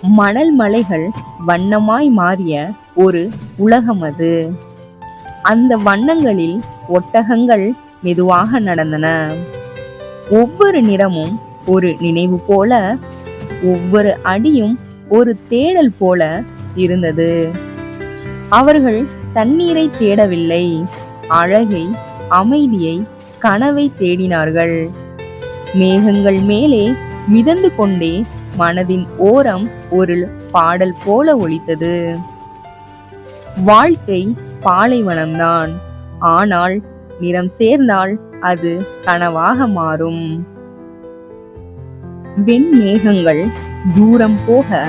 மணல் மலைகள் வண்ணமாய் மாறிய ஒரு உலகம் அது. அந்த வண்ணங்களில் ஒட்டகங்கள் மெதுவாக நடந்தன. ஒவ்வொரு நிறமும் ஒரு நினைவு போல, ஒவ்வொரு அடியும் ஒரு தேடல் போல இருந்தது. அவர்கள் தண்ணீரை தேடவில்லை, அழகை, அமைதியை, கனவை தேடினார்கள். மேகங்கள் மேலே மிதந்து கொண்டே மனதின் ஓரம் ஒரு பாடல் போல ஒலித்தது. வாழ்க்கை பாலைவனம்தான், ஆனால் நிறம் சேர்ந்தால் அது கனவாக மாறும். வெண்மேகங்கள் தூரம் போக,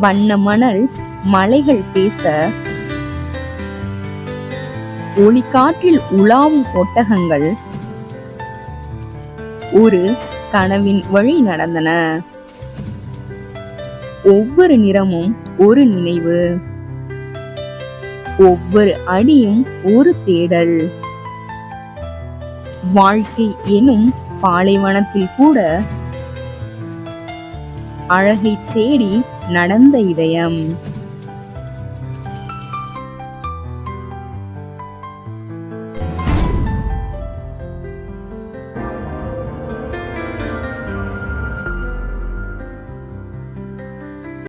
வண்ண மணல் மலைகள் பேச, ஒளிக்காற்றில் உலாவும் ஒட்டகங்கள் ஒரு கனவின் வழி நடந்தன. ஒவ்வொரு நிறமும் ஒரு நினைவு, ஒவ்வொரு அடியும் ஒரு தேடல். வாழ்க்கை எனும் பாலைவனத்தில் கூட அழகை தேடி நடந்த இதயம்.